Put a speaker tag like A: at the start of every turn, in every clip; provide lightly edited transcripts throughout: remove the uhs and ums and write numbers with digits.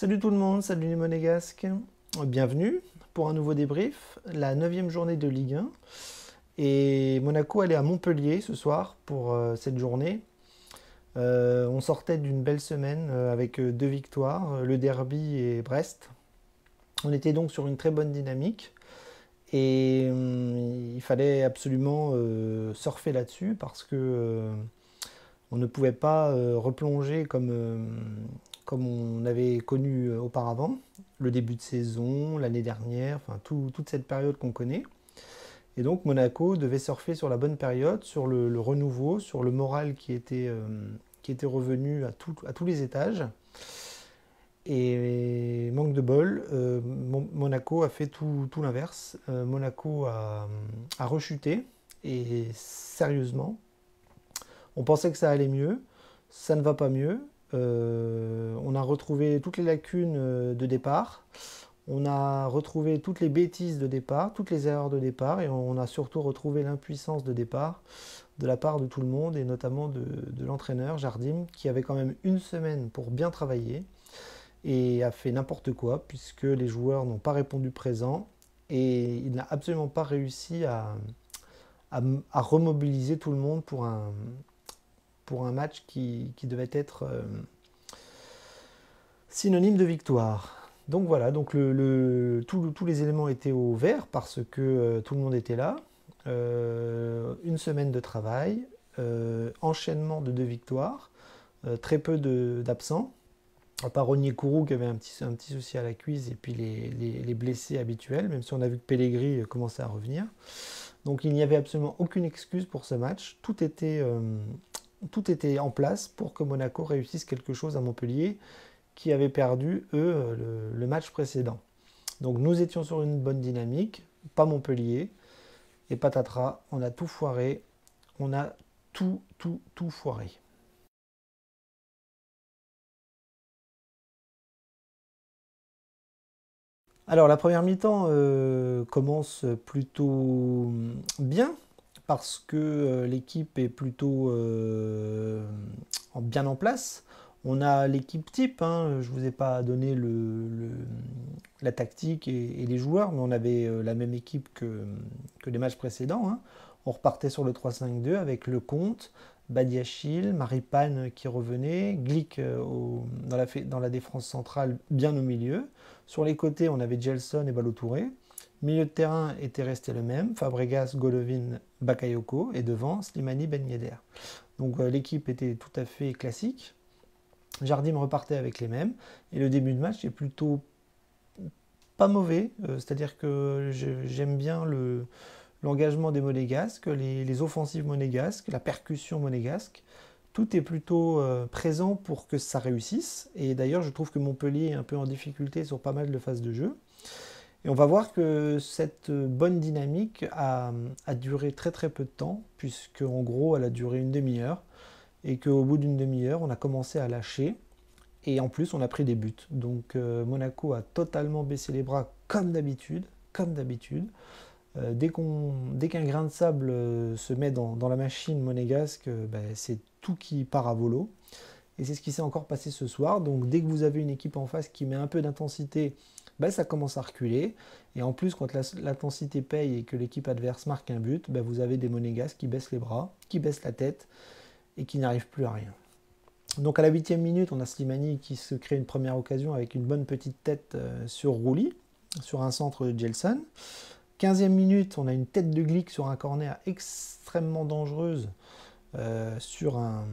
A: Salut tout le monde, salut les Monégasques. Bienvenue pour un nouveau débrief, la 9e journée de Ligue 1. Et Monaco allait à Montpellier ce soir pour cette journée. On sortait d'une belle semaine avec 2 victoires, le derby et Brest. On était donc sur une très bonne dynamique et il fallait absolument surfer là-dessus parce que on ne pouvait pas replonger comme on avait connu auparavant, le début de saison, l'année dernière, enfin toute cette période qu'on connaît. Et donc Monaco devait surfer sur la bonne période, sur le renouveau, sur le moral qui était revenu à tous les étages. Et manque de bol, Monaco a fait tout l'inverse. Monaco a rechuté, et sérieusement. On pensait que ça allait mieux, ça ne va pas mieux. On a retrouvé toutes les lacunes de départ, on a retrouvé toutes les bêtises de départ, toutes les erreurs de départ, et on a surtout retrouvé l'impuissance de départ de la part de tout le monde, et notamment de l'entraîneur Jardim, qui avait quand même une semaine pour bien travailler, et a fait n'importe quoi, puisque les joueurs n'ont pas répondu présent, et il n'a absolument pas réussi à remobiliser tout le monde pour un match qui devait être synonyme de victoire. Donc voilà, donc tous les éléments étaient au vert parce que tout le monde était là. Une semaine de travail, enchaînement de 2 victoires, très peu d'absents, à part Onyekuru qui avait un petit souci à la cuisse et puis les blessés habituels, même si on a vu que Pellegrini commençait à revenir. Donc il n'y avait absolument aucune excuse pour ce match. Tout était en place pour que Monaco réussisse quelque chose à Montpellier, qui avait perdu, eux, le match précédent. Donc nous étions sur une bonne dynamique, pas Montpellier, et patatras, on a tout foiré, on a tout foiré. Alors la première mi-temps commence plutôt bien, parce que l'équipe est plutôt bien en place. On a l'équipe type, hein, je ne vous ai pas donné la tactique et les joueurs, mais on avait la même équipe que les matchs précédents, hein. On repartait sur le 3-5-2 avec Lecomte, Badiachil, Maripane qui revenait, Glick dans la défense centrale bien au milieu. Sur les côtés, on avait Gelson et Ballo-Touré. Milieu de terrain était resté le même, Fabregas, Golovin, Bakayoko, et devant Slimani, Ben Yedder. Donc l'équipe était tout à fait classique. Jardim repartait avec les mêmes, et le début de match est plutôt pas mauvais, c'est-à-dire que j'aime bien l'engagement des Monégasques, les offensives monégasques, la percussion monégasque. Tout est plutôt présent pour que ça réussisse, et d'ailleurs je trouve que Montpellier est un peu en difficulté sur pas mal de phases de jeu. Et on va voir que cette bonne dynamique a duré très peu de temps, puisque en gros elle a duré une demi-heure, et qu'au bout d'une demi-heure on a commencé à lâcher, et en plus on a pris des buts. Donc Monaco a totalement baissé les bras comme d'habitude. Dès qu'un grain de sable se met dans la machine monégasque, c'est tout qui part à volo. Et c'est ce qui s'est encore passé ce soir. Donc dès que vous avez une équipe en face qui met un peu d'intensité, ça commence à reculer. Et en plus, quand l'intensité paye et que l'équipe adverse marque un but, vous avez des Monégasques qui baissent les bras, qui baissent la tête et qui n'arrivent plus à rien. Donc à la 8e minute, on a Slimani qui se crée une première occasion avec une bonne petite tête sur Rouli, sur un centre de Gelson. 15e minute, on a une tête de Glick sur un corner extrêmement dangereuse sur un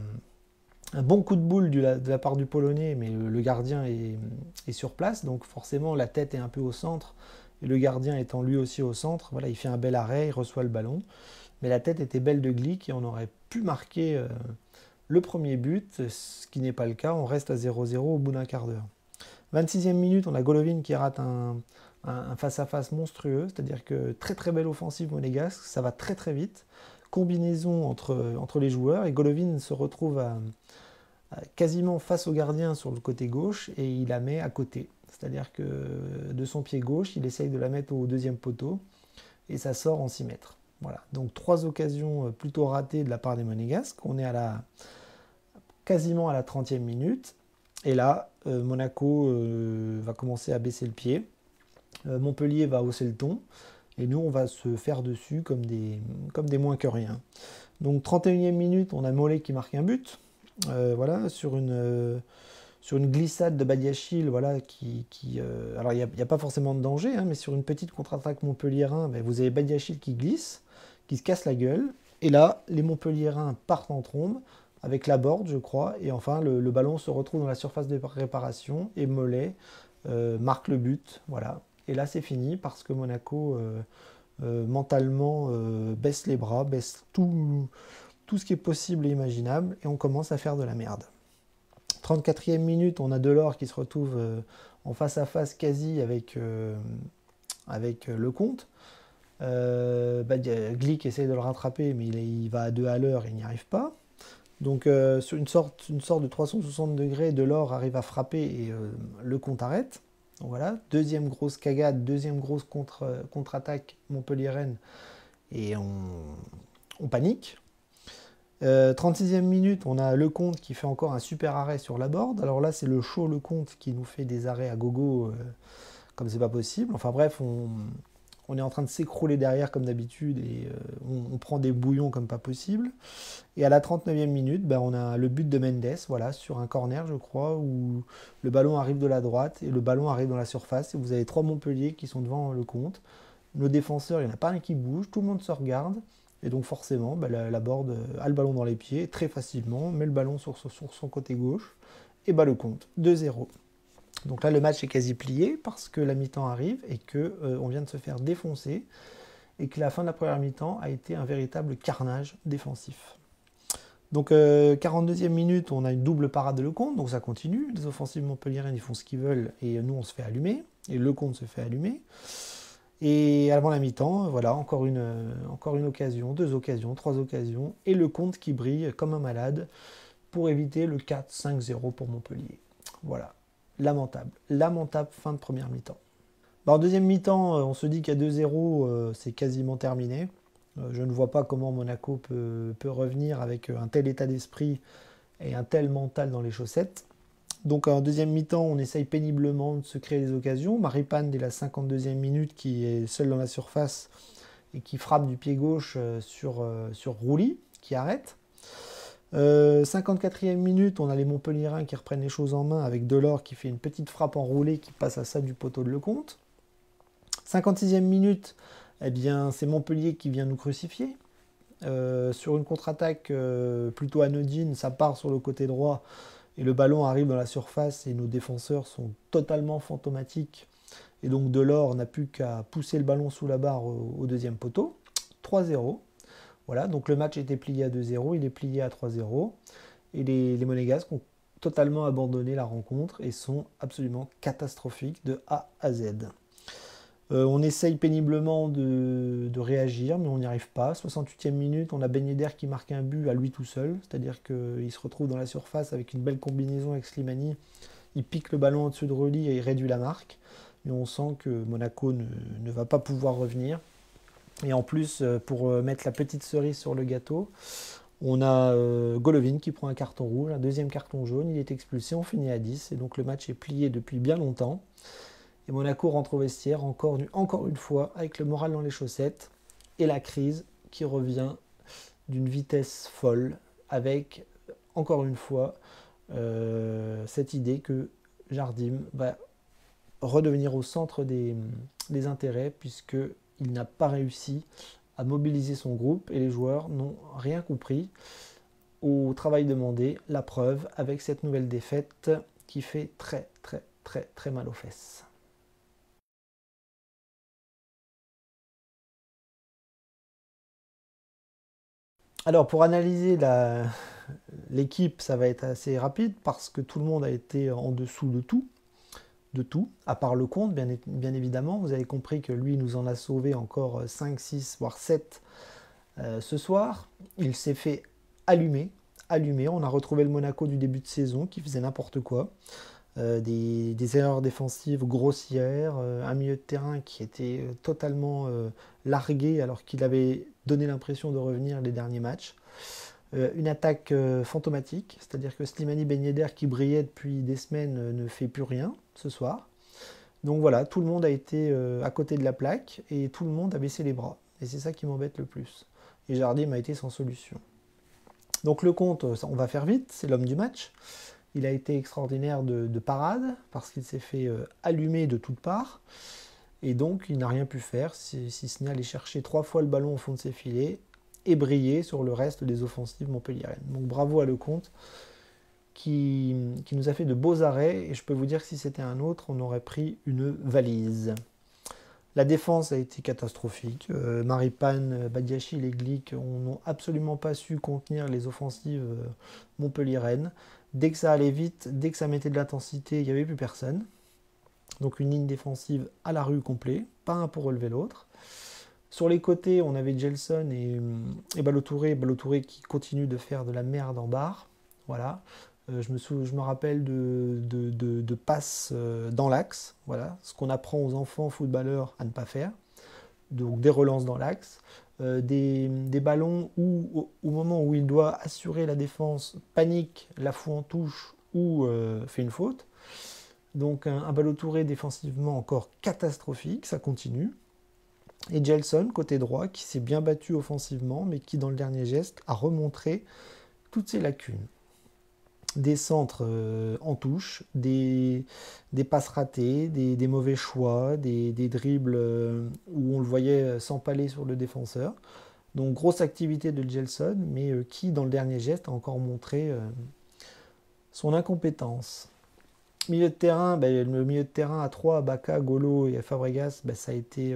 A: bon coup de boule de la part du Polonais, mais le gardien est sur place, donc forcément la tête est un peu au centre, et le gardien étant lui aussi au centre, voilà, il fait un bel arrêt, il reçoit le ballon, mais la tête était belle de Glick et on aurait pu marquer le premier but, ce qui n'est pas le cas, on reste à 0-0 au bout d'un quart d'heure. 26e minute, on a Golovin qui rate un face-à-face monstrueux, c'est-à-dire que très belle offensive monégasque, ça va très vite, combinaison entre les joueurs, et Golovin se retrouve quasiment face au gardien sur le côté gauche, et il la met à côté. C'est-à-dire que de son pied gauche, il essaye de la mettre au deuxième poteau, et ça sort en 6 mètres. Voilà, donc 3 occasions plutôt ratées de la part des Monégasques. On est quasiment à la 30e minute. Et là, Monaco va commencer à baisser le pied. Montpellier va hausser le ton. Et nous, on va se faire dessus comme des moins que rien. Donc 31e minute, on a Mollet qui marque un but. Voilà, sur une glissade de Badiachil, voilà, alors il n'y a pas forcément de danger, hein, mais sur une petite contre-attaque montpelliérain, ben, vous avez Badiachil qui glisse, qui se casse la gueule. Et là, les Montpelliérains partent en trombe avec la board, je crois. Et enfin, le ballon se retrouve dans la surface de réparation et Mollet marque le but. Voilà. Et là, c'est fini parce que Monaco, mentalement, baisse les bras, baisse tout ce qui est possible et imaginable. Et on commence à faire de la merde. 34e minute, on a Delors qui se retrouve en face à face quasi avec Lecomte. Glick essaye de le rattraper, mais il va à 2 à l'heure et il n'y arrive pas. Donc sur une sorte de 360 degrés, Delors arrive à frapper et Lecomte arrête. Donc voilà, deuxième grosse cagade, deuxième grosse contre-attaque Montpellier-Rennes et on panique. 36e minute, on a Lecomte qui fait encore un super arrêt sur la board. Alors là, c'est le show Lecomte qui nous fait des arrêts à gogo comme c'est pas possible. Enfin bref, on est en train de s'écrouler derrière comme d'habitude et on prend des bouillons comme pas possible. Et à la 39e minute, ben, on a le but de Mendes, voilà, sur un corner, je crois, où le ballon arrive de la droite et le ballon arrive dans la surface. Et vous avez 3 Montpellier qui sont devant Lecomte. Nos défenseurs, il n'y en a pas un qui bouge, tout le monde se regarde. Et donc forcément, ben, la board a le ballon dans les pieds très facilement, met le ballon sur son côté gauche et bat Lecomte. 2-0. Donc là, le match est quasi plié parce que la mi-temps arrive et qu'on vient de se faire défoncer et que la fin de la première mi-temps a été un véritable carnage défensif. Donc 42e minute, on a une double parade de Lecomte, donc ça continue. Les offensives montpelliéraines, ils font ce qu'ils veulent et nous, on se fait allumer. Et Lecomte se fait allumer. Et avant la mi-temps, voilà, encore une occasion, 2 occasions, 3 occasions. Et Lecomte qui brille comme un malade pour éviter le 4-5-0 pour Montpellier. Voilà. Lamentable fin de première mi-temps. En deuxième mi-temps, on se dit qu'à 2-0, c'est quasiment terminé. Je ne vois pas comment Monaco peut revenir avec un tel état d'esprit et un tel mental dans les chaussettes. Donc en deuxième mi-temps, on essaye péniblement de se créer des occasions. Maripane, dès la 52e minute, qui est seul dans la surface et qui frappe du pied gauche sur Rouly, qui arrête. 54e minute, on a les Montpelliérains qui reprennent les choses en main avec Delors qui fait une petite frappe enroulée qui passe à ça du poteau de Lecomte. 56e minute, eh bien, c'est Montpellier qui vient nous crucifier. Sur une contre-attaque plutôt anodine, ça part sur le côté droit et le ballon arrive dans la surface et nos défenseurs sont totalement fantomatiques. Et donc Delors n'a plus qu'à pousser le ballon sous la barre au deuxième poteau. 3-0. Voilà, donc le match était plié à 2-0, il est plié à 3-0. Et les Monégasques ont totalement abandonné la rencontre et sont absolument catastrophiques de A à Z. On essaye péniblement de réagir, mais on n'y arrive pas. 68e minute, on a Ben Yedder qui marque un but à lui tout seul, c'est-à-dire qu'il se retrouve dans la surface avec une belle combinaison avec Slimani. Il pique le ballon au-dessus de Rolly et il réduit la marque. Mais on sent que Monaco ne va pas pouvoir revenir. Et en plus, pour mettre la petite cerise sur le gâteau, on a Golovin qui prend un carton rouge, un deuxième carton jaune, il est expulsé, on finit à 10. Et donc le match est plié depuis bien longtemps. Et Monaco rentre au vestiaire encore une fois avec le moral dans les chaussettes et la crise qui revient d'une vitesse folle avec encore une fois cette idée que Jardim va redevenir au centre des intérêts puisqu'il n'a pas réussi à mobiliser son groupe et les joueurs n'ont rien compris au travail demandé. La preuve avec cette nouvelle défaite qui fait très très très très mal aux fesses. Alors pour analyser l'équipe, ça va être assez rapide parce que tout le monde a été en dessous de tout, à part Lecomte, bien évidemment. Vous avez compris que lui nous en a sauvé encore 5, 6, voire 7 ce soir. Il s'est fait allumer. On a retrouvé le Monaco du début de saison qui faisait n'importe quoi. Des erreurs défensives grossières, un milieu de terrain qui était totalement largué alors qu'il avait donné l'impression de revenir les derniers matchs. Une attaque fantomatique, c'est-à-dire que Slimani Ben Yedder qui brillait depuis des semaines ne fait plus rien ce soir. Donc voilà, tout le monde a été à côté de la plaque et tout le monde a baissé les bras. Et c'est ça qui m'embête le plus. Et Jardim a été sans solution. Donc le compte, on va faire vite, c'est l'homme du match. Il a été extraordinaire de parade parce qu'il s'est fait allumer de toutes parts. Et donc il n'a rien pu faire si ce n'est aller chercher 3 fois le ballon au fond de ses filets et briller sur le reste des offensives montpelliéraines. Donc bravo à Lecomte qui nous a fait de beaux arrêts et je peux vous dire que si c'était un autre, on aurait pris une valise. La défense a été catastrophique. Maripane, Badiachil et Glick n'ont absolument pas su contenir les offensives montpelliéraines. Dès que ça allait vite, dès que ça mettait de l'intensité, il n'y avait plus personne. Donc une ligne défensive à la rue complet, pas un pour relever l'autre. Sur les côtés, on avait Gelson et Balotouré. Balotouré qui continue de faire de la merde en barre. Voilà. Je me rappelle de passes dans l'axe. Voilà. Ce qu'on apprend aux enfants footballeurs à ne pas faire. Donc des relances dans l'axe. Des ballons où, au moment où il doit assurer la défense, panique, la fout en touche ou fait une faute. Donc un Balotouré défensivement encore catastrophique, ça continue. Et Gelson, côté droit, qui s'est bien battu offensivement, mais qui dans le dernier geste a remontré toutes ses lacunes. Des centres en touche, des passes ratées, des mauvais choix, des dribbles où on le voyait s'empaler sur le défenseur. Donc grosse activité de Gelson, mais qui dans le dernier geste a encore montré son incompétence. Milieu de terrain, le milieu de terrain à 3, Bacca, Golo et Fabregas, ça a été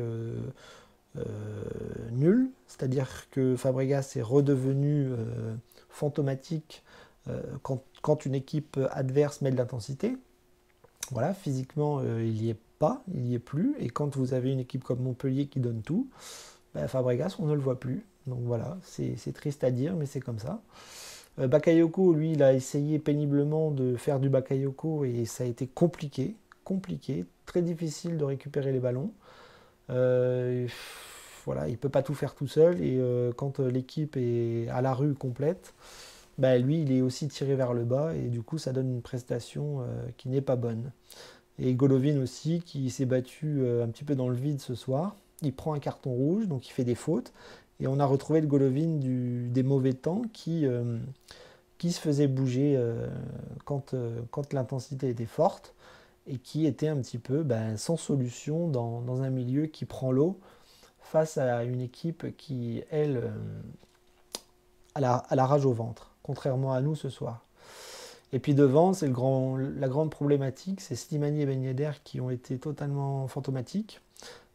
A: nul. C'est-à-dire que Fabregas est redevenu fantomatique quand une équipe adverse met de l'intensité. Voilà, physiquement, il n'y est pas, il n'y est plus. Et quand vous avez une équipe comme Montpellier qui donne tout, Fabregas, on ne le voit plus. Donc voilà, c'est triste à dire, mais c'est comme ça. Bakayoko, lui, il a essayé péniblement de faire du Bakayoko et ça a été compliqué, très difficile de récupérer les ballons. Voilà, il ne peut pas tout faire tout seul et quand l'équipe est à la rue complète, lui, il est aussi tiré vers le bas et du coup, ça donne une prestation qui n'est pas bonne. Et Golovin aussi, qui s'est battu un petit peu dans le vide ce soir. Il prend un carton rouge, donc il fait des fautes. Et on a retrouvé le Golovin des mauvais temps qui se faisait bouger quand l'intensité était forte et qui était un petit peu sans solution dans un milieu qui prend l'eau face à une équipe qui, elle, a la rage au ventre, contrairement à nous ce soir. Et puis devant, c'est la grande problématique, c'est Slimani et Ben Yedder qui ont été totalement fantomatiques.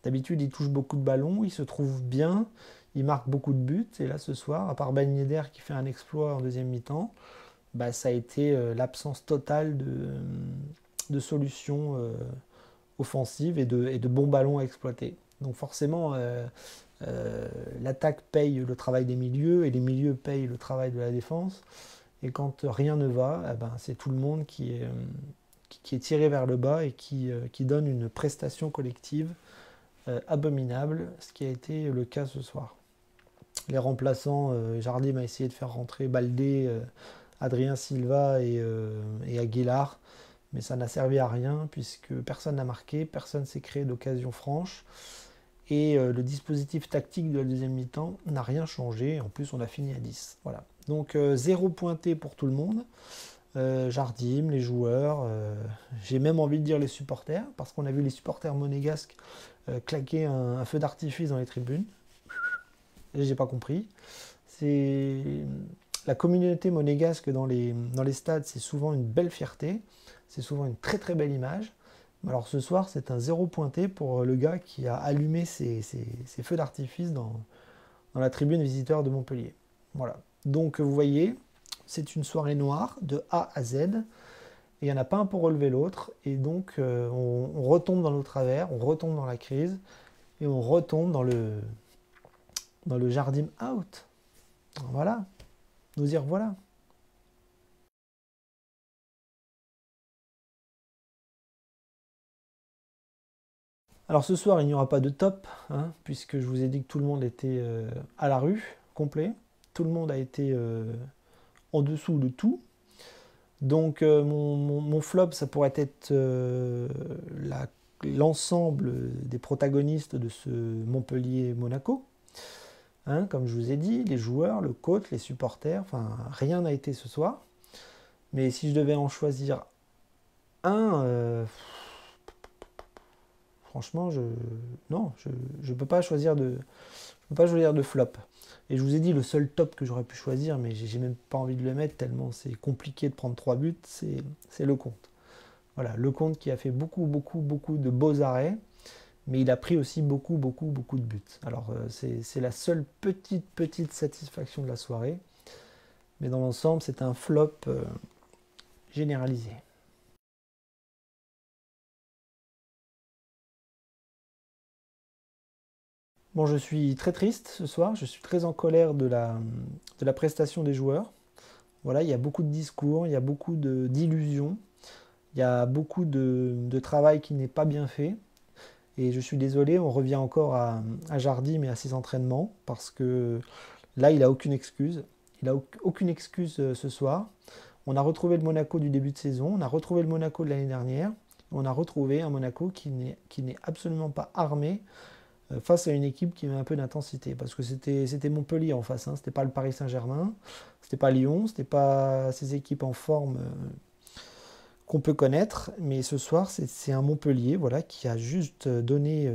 A: D'habitude, ils touchent beaucoup de ballons, ils se trouvent bien, ils marquent beaucoup de buts. Et là, ce soir, à part Ben Yedder qui fait un exploit en deuxième mi-temps, ça a été l'absence totale de solutions offensives et de bons ballons à exploiter. Donc forcément, l'attaque paye le travail des milieux et les milieux payent le travail de la défense. Et quand rien ne va, c'est tout le monde qui est tiré vers le bas et qui donne une prestation collective abominable, ce qui a été le cas ce soir. Les remplaçants, Jardim a essayé de faire rentrer Baldé, Adrien Silva et Aguilar, mais ça n'a servi à rien puisque personne n'a marqué, personne ne s'est créé d'occasion franche. Et le dispositif tactique de la deuxième mi-temps n'a rien changé. En plus, on a fini à 10. Voilà. Donc 0 pointé pour tout le monde. Jardim, les joueurs, j'ai même envie de dire les supporters, parce qu'on a vu les supporters monégasques claquer un feu d'artifice dans les tribunes. J'ai pas compris. La communauté monégasque dans les stades, c'est souvent une belle fierté. C'est souvent une très très belle image. Alors ce soir, c'est un 0 pointé pour le gars qui a allumé ses feux d'artifice dans la tribune visiteur de Montpellier. Voilà. Donc vous voyez, c'est une soirée noire de A à Z. Et il n'y en a pas un pour relever l'autre. Et donc on retombe dans nos travers, on retombe dans la crise. Et on retombe dans le Jardim out. Voilà. Nous y revoilà. Alors ce soir, il n'y aura pas de top, puisque je vous ai dit que tout le monde était à la rue, complet. tout le monde a été en dessous de tout. Donc mon flop, ça pourrait être l'ensemble des protagonistes de ce Montpellier-Monaco. Hein, comme je vous ai dit, les joueurs, le coach, les supporters, enfin rien n'a été ce soir. Mais si je devais en choisir un, franchement, je ne peux pas choisir de flop. Et je vous ai dit, le seul top que j'aurais pu choisir, mais j'ai même pas envie de le mettre tellement c'est compliqué de prendre 3 buts, c'est Lecomte. Voilà, Lecomte qui a fait beaucoup de beaux arrêts, mais il a pris aussi beaucoup de buts. Alors c'est la seule petite satisfaction de la soirée, mais dans l'ensemble c'est un flop généralisé. Bon, je suis très triste ce soir, je suis très en colère de la prestation des joueurs. Voilà, il y a beaucoup de discours, il y a beaucoup d'illusions, il y a beaucoup de travail qui n'est pas bien fait. Et je suis désolé, on revient encore à Jardim et à ses entraînements, parce que là, il n'a aucune excuse. Il n'a aucune excuse ce soir. On a retrouvé le Monaco du début de saison, on a retrouvé le Monaco de l'année dernière, on a retrouvé un Monaco qui n'est absolument pas armé face à une équipe qui met un peu d'intensité. Parce que c'était Montpellier en face, hein. C'était pas le Paris Saint-Germain, c'était pas Lyon, c'était pas ces équipes en forme qu'on peut connaître. Mais ce soir, c'est un Montpellier, voilà, qui a juste donné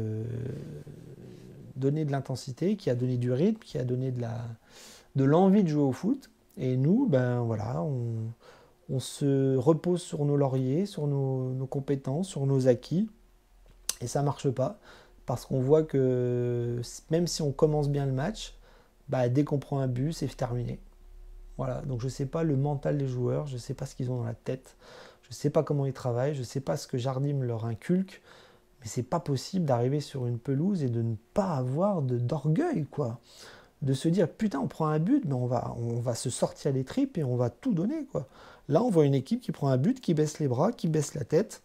A: de l'intensité, qui a donné du rythme, qui a donné de l'envie de jouer au foot. Et nous, ben voilà, on se repose sur nos lauriers, sur nos compétences, sur nos acquis. Et ça marche pas. Parce qu'on voit que même si on commence bien le match, bah, dès qu'on prend un but, c'est terminé. Voilà, donc je ne sais pas le mental des joueurs, je ne sais pas ce qu'ils ont dans la tête, je ne sais pas comment ils travaillent, je ne sais pas ce que Jardim leur inculque, mais c'est pas possible d'arriver sur une pelouse et de ne pas avoir d'orgueil, quoi. De se dire, putain, on prend un but, mais on va se sortir les tripes et on va tout donner, quoi. Là, on voit une équipe qui prend un but, qui baisse les bras, qui baisse la tête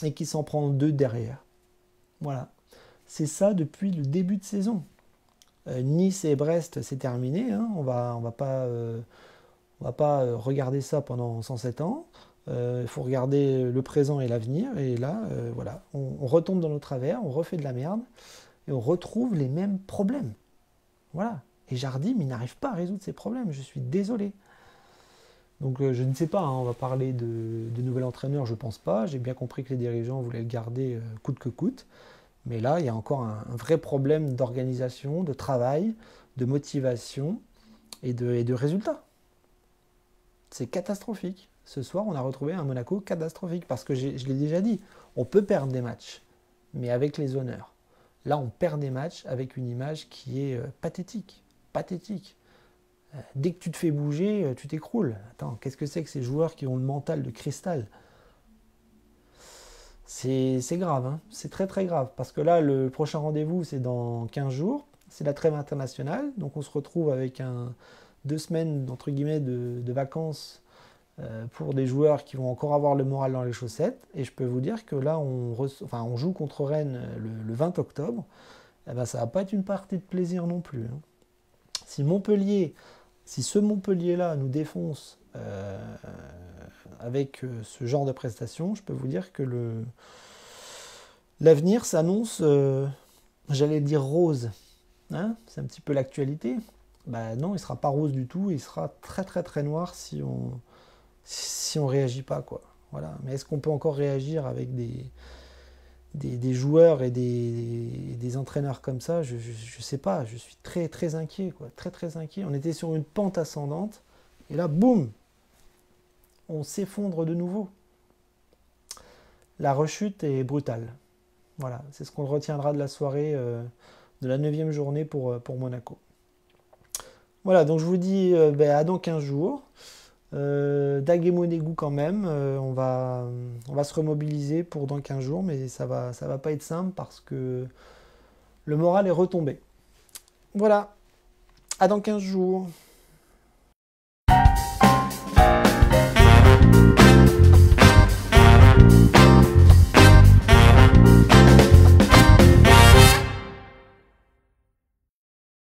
A: et qui s'en prend 2 derrière. Voilà. C'est ça depuis le début de saison. Nice et Brest, c'est terminé. Hein. On va pas regarder ça pendant 107 ans. Il faut regarder le présent et l'avenir. Et là, voilà, on retombe dans nos travers, on refait de la merde et on retrouve les mêmes problèmes. Voilà. Et Jardim, il n'arrive pas à résoudre ces problèmes. Je suis désolé. Donc je ne sais pas, hein, on va parler de nouvel entraîneur, je pense pas. J'ai bien compris que les dirigeants voulaient le garder coûte que coûte. Mais là, il y a encore un vrai problème d'organisation, de travail, de motivation et de résultats. C'est catastrophique. Ce soir, on a retrouvé un Monaco catastrophique. Parce que je l'ai déjà dit, on peut perdre des matchs, mais avec les honneurs. Là, on perd des matchs avec une image qui est pathétique. Pathétique. Dès que tu te fais bouger, tu t'écroules. Attends, qu'est-ce que c'est que ces joueurs qui ont le mental de cristal ? C'est grave, hein. C'est très grave, parce que là, le prochain rendez-vous, c'est dans 15 jours, c'est la trêve internationale, donc on se retrouve avec 2 semaines, entre guillemets, de vacances pour des joueurs qui vont encore avoir le moral dans les chaussettes, et je peux vous dire que là, on joue contre Rennes le 20 octobre, et ben, ça va pas être une partie de plaisir non plus, hein. Si ce Montpellier-là nous défonce avec ce genre de prestations, je peux vous dire que l'avenir s'annonce, j'allais dire rose. Hein, c'est un petit peu l'actualité. Ben non, il ne sera pas rose du tout, il sera très noir si on réagit pas, quoi. Voilà. Mais est-ce qu'on peut encore réagir avec des joueurs et des entraîneurs comme ça? Je sais pas, je suis très inquiet, quoi. Très inquiet. On était sur une pente ascendante, et là, boum, on s'effondre de nouveau. La rechute est brutale. Voilà, c'est ce qu'on retiendra de la soirée de la 9e journée pour Monaco. Voilà, donc je vous dis à dans 15 jours. Daguet-Monégou quand même, on va se remobiliser pour dans 15 jours, mais ça va pas être simple parce que le moral est retombé. Voilà, à dans 15 jours.